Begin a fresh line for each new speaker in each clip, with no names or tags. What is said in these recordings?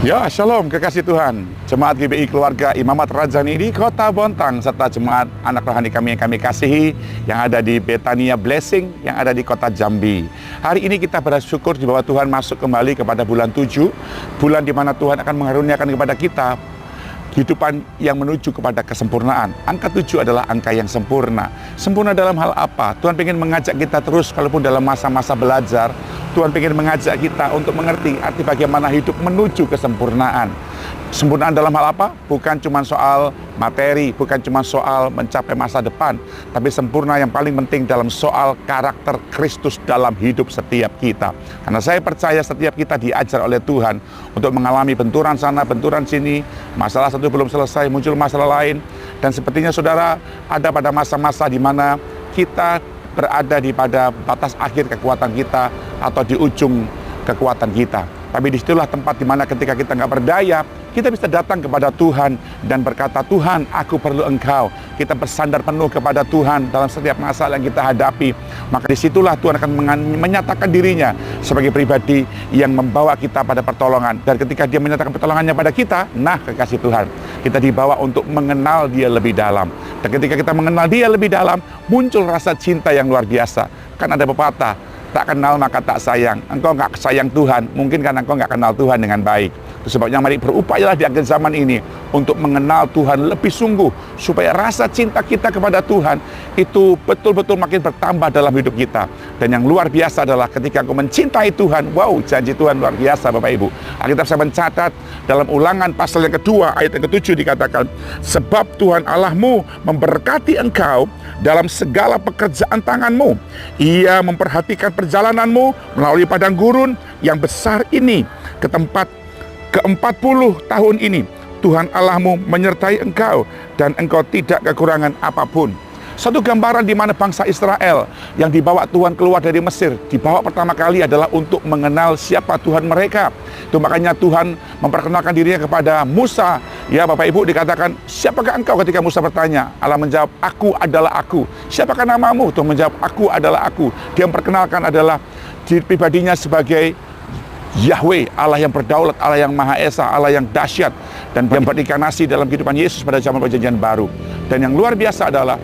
Ya, shalom kekasih Tuhan. Jemaat GBI Keluarga Imamat Rajani di Kota Bontang serta jemaat anak rohani kami yang kami kasihi yang ada di Betania Blessing yang ada di Kota Jambi. Hari ini kita bersyukur di bahwa Tuhan masuk kembali kepada bulan 7, bulan di mana Tuhan akan mengaruniakan kepada kita kehidupan yang menuju kepada kesempurnaan. Angka 7 adalah angka yang sempurna. Sempurna dalam hal apa? Tuhan ingin mengajak kita terus, kalaupun dalam masa-masa belajar, Tuhan ingin mengajak kita untuk mengerti arti bagaimana hidup menuju kesempurnaan. Sempurnaan dalam hal apa? Bukan cuma soal materi, bukan cuma soal mencapai masa depan, tapi sempurna yang paling penting dalam soal karakter Kristus dalam hidup setiap kita. Karena saya percaya setiap kita diajar oleh Tuhan untuk mengalami benturan sana, benturan sini, masalah satu belum selesai, muncul masalah lain, dan sepertinya saudara ada pada masa-masa di mana kita berada di pada batas akhir kekuatan kita atau di ujung kekuatan kita. Tapi disitulah tempat di mana ketika kita nggak berdaya, kita bisa datang kepada Tuhan dan berkata, Tuhan, aku perlu Engkau. Kita bersandar penuh kepada Tuhan dalam setiap masalah yang kita hadapi. Maka disitulah Tuhan akan menyatakan dirinya sebagai pribadi yang membawa kita pada pertolongan. Dan ketika Dia menyatakan pertolongannya pada kita, nah kekasih Tuhan, kita dibawa untuk mengenal Dia lebih dalam. Dan ketika kita mengenal Dia lebih dalam, muncul rasa cinta yang luar biasa. Kan ada pepatah, tak kenal maka tak sayang. Engkau nggak sayang Tuhan, mungkin karena engkau nggak kenal Tuhan dengan baik. Itu sebabnya mari berupayalah di akhir zaman ini untuk mengenal Tuhan lebih sungguh, supaya rasa cinta kita kepada Tuhan itu betul-betul makin bertambah dalam hidup kita. Dan yang luar biasa adalah ketika engkau mencintai Tuhan, wow, janji Tuhan luar biasa Bapak Ibu. Alkitab saya mencatat dalam Ulangan pasal yang kedua ayat yang ke-7 dikatakan, sebab Tuhan Allahmu memberkati engkau dalam segala pekerjaan tanganmu. Ia memperhatikan perjalananmu melalui padang gurun yang besar ini ke tempat ke-40 tahun ini. Tuhan Allahmu menyertai engkau dan engkau tidak kekurangan apapun. Satu gambaran di mana bangsa Israel yang dibawa Tuhan keluar dari Mesir, dibawa pertama kali adalah untuk mengenal siapa Tuhan mereka. Itu makanya Tuhan memperkenalkan dirinya kepada Musa. Ya Bapak Ibu, dikatakan, siapakah engkau? Ketika Musa bertanya, Allah menjawab, aku adalah aku. Siapakah namamu? Tuhan menjawab, aku adalah aku. Dia memperkenalkan adalah pribadinya sebagai Yahweh, Allah yang berdaulat, Allah yang Maha Esa, Allah yang dahsyat, dan Dia berinkarnasi dalam kehidupan Yesus pada zaman Perjanjian Baru. Dan yang luar biasa adalah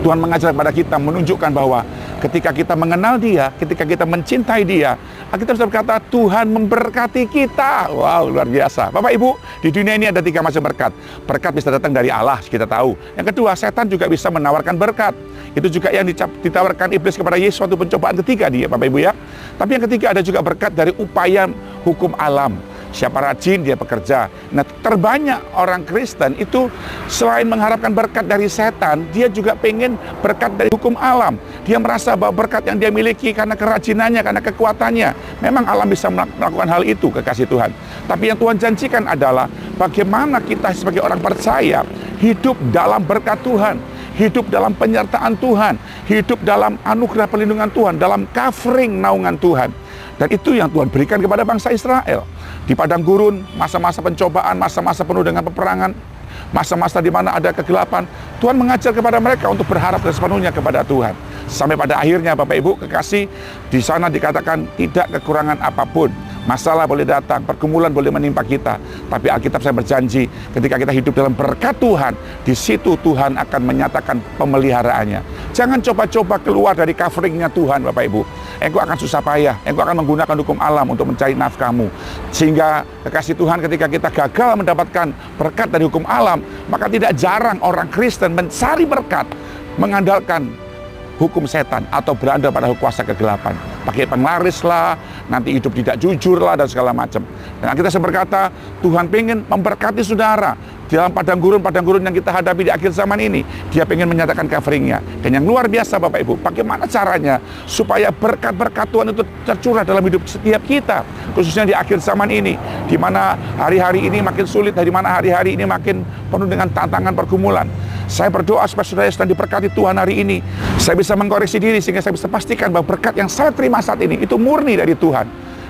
Tuhan mengajar kepada kita, menunjukkan bahwa ketika kita mengenal Dia, ketika kita mencintai Dia, kita bisa berkata, Tuhan memberkati kita. Wow, luar biasa. Bapak Ibu, di dunia ini ada 3 macam berkat. Berkat bisa datang dari Allah, kita tahu. Yang kedua, setan juga bisa menawarkan berkat. Itu juga yang ditawarkan iblis kepada Yesus waktu pencobaan ketiga dia, Bapak Ibu ya. Tapi yang ketiga ada juga berkat dari upaya hukum alam. Siapa rajin dia bekerja. Nah, terbanyak orang Kristen itu selain mengharapkan berkat dari setan, dia juga pengen berkat dari hukum alam. Dia merasa bahwa berkat yang dia miliki karena kerajinannya, karena kekuatannya. Memang alam bisa melakukan hal itu, kekasih Tuhan. Tapi yang Tuhan janjikan adalah bagaimana kita sebagai orang percaya hidup dalam berkat Tuhan, hidup dalam penyertaan Tuhan, hidup dalam anugerah perlindungan Tuhan, dalam covering naungan Tuhan. Dan itu yang Tuhan berikan kepada bangsa Israel. Di padang gurun, masa-masa pencobaan, masa-masa penuh dengan peperangan, masa-masa di mana ada kegelapan, Tuhan mengajar kepada mereka untuk berharap dan sepenuhnya kepada Tuhan. Sampai pada akhirnya Bapak Ibu kekasih, di sana dikatakan tidak kekurangan apapun. Masalah boleh datang, pergumulan boleh menimpa kita, tapi Alkitab saya berjanji, ketika kita hidup dalam berkat Tuhan, di situ Tuhan akan menyatakan pemeliharaannya. Jangan coba-coba keluar dari coveringnya Tuhan, Bapak Ibu. Engkau akan susah payah, engkau akan menggunakan hukum alam untuk mencari nafkahmu. Sehingga kekasih Tuhan, ketika kita gagal mendapatkan berkat dari hukum alam, maka tidak jarang orang Kristen mencari berkat mengandalkan hukum setan atau berandal pada kuasa kegelapan. Pakai penglaris lah, nanti hidup tidak jujur lah, dan segala macam. Dan kita berkata, Tuhan pengen memberkati saudara dalam padang gurun yang kita hadapi di akhir zaman ini. Dia pengen menyatakan coveringnya. Dan yang luar biasa Bapak Ibu, bagaimana caranya supaya berkat-berkat Tuhan itu tercurah dalam hidup setiap kita, khususnya di akhir zaman ini, di mana hari-hari ini makin sulit, di mana hari-hari ini makin penuh dengan tantangan pergumulan. Saya berdoa supaya saudara sedang diberkati Tuhan hari ini. Saya bisa mengkoreksi diri sehingga saya bisa pastikan bahwa berkat yang saya terima saat ini itu murni dari Tuhan.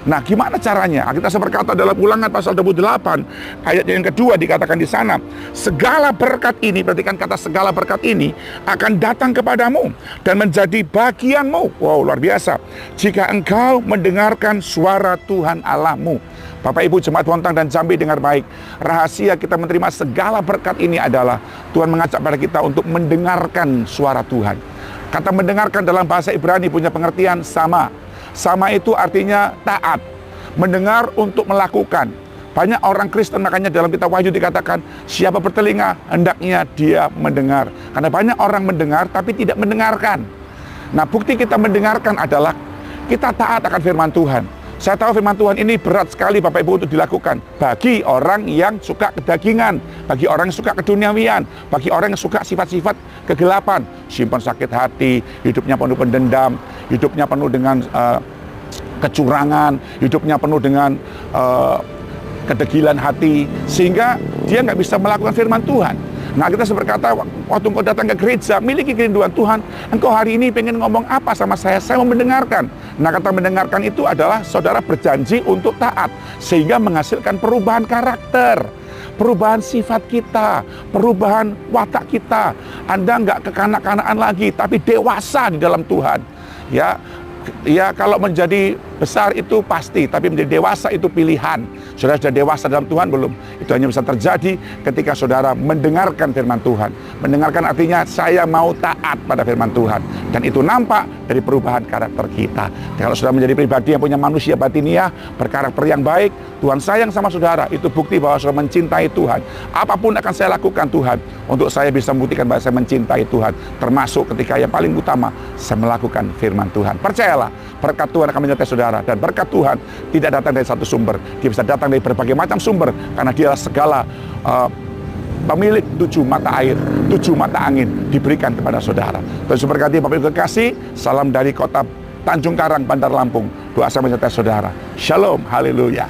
Nah, gimana caranya? Kita berkata dalam Ulangan pasal 28 ayat yang kedua dikatakan di sana, segala berkat ini, perhatikan kata segala berkat ini akan datang kepadamu dan menjadi bagianmu. Wow, luar biasa. Jika engkau mendengarkan suara Tuhan Allahmu. Bapak Ibu Jemaat Bontang dan Jambi, dengar baik. Rahasia kita menerima segala berkat ini adalah Tuhan mengajak pada kita untuk mendengarkan suara Tuhan. Kata mendengarkan dalam bahasa Ibrani punya pengertian sama. Sama itu artinya taat. Mendengar untuk melakukan. Banyak orang Kristen, makanya dalam kitab Wahyu dikatakan, siapa bertelinga hendaknya dia mendengar. Karena banyak orang mendengar tapi tidak mendengarkan. Nah, bukti kita mendengarkan adalah kita taat akan firman Tuhan. Saya tahu firman Tuhan ini berat sekali Bapak Ibu untuk dilakukan bagi orang yang suka kedagingan, bagi orang yang suka keduniawian, bagi orang yang suka sifat-sifat kegelapan, simpan sakit hati, hidupnya penuh pendendam, hidupnya penuh dengan kecurangan, hidupnya penuh dengan kedegilan hati, sehingga dia nggak bisa melakukan firman Tuhan. Nah, kita berkata, waktu engkau datang ke gereja, miliki kerinduan Tuhan, engkau hari ini pengen ngomong apa sama saya mau mendengarkan. Nah, kata mendengarkan itu adalah saudara berjanji untuk taat, sehingga menghasilkan perubahan karakter, perubahan sifat kita, perubahan watak kita. Anda nggak kekanak-kanakan lagi, tapi dewasa di dalam Tuhan. Ya, kalau menjadi besar itu pasti, tapi menjadi dewasa itu pilihan. Saudara sudah dewasa dalam Tuhan belum? Itu hanya bisa terjadi ketika saudara mendengarkan firman Tuhan. Mendengarkan artinya saya mau taat pada firman Tuhan. Dan itu nampak dari perubahan karakter kita. Dan kalau saudara menjadi pribadi yang punya manusia batiniah, berkarakter yang baik, Tuhan sayang sama saudara, itu bukti bahwa saudara mencintai Tuhan. Apapun akan saya lakukan Tuhan, untuk saya bisa membuktikan bahwa saya mencintai Tuhan. Termasuk ketika yang paling utama, saya melakukan firman Tuhan. Percayalah, berkat Tuhan akan menyertai saudara. Dan berkat Tuhan tidak datang dari satu sumber, dia bisa datang dari berbagai macam sumber, karena dia segala pemilik 7 mata air, 7 mata angin diberikan kepada saudara. Tuhan berkati Bapak Ibu kekasih. Salam dari kota Tanjung Karang, Bandar Lampung. Doa saya menyertai saudara. Shalom, haleluya.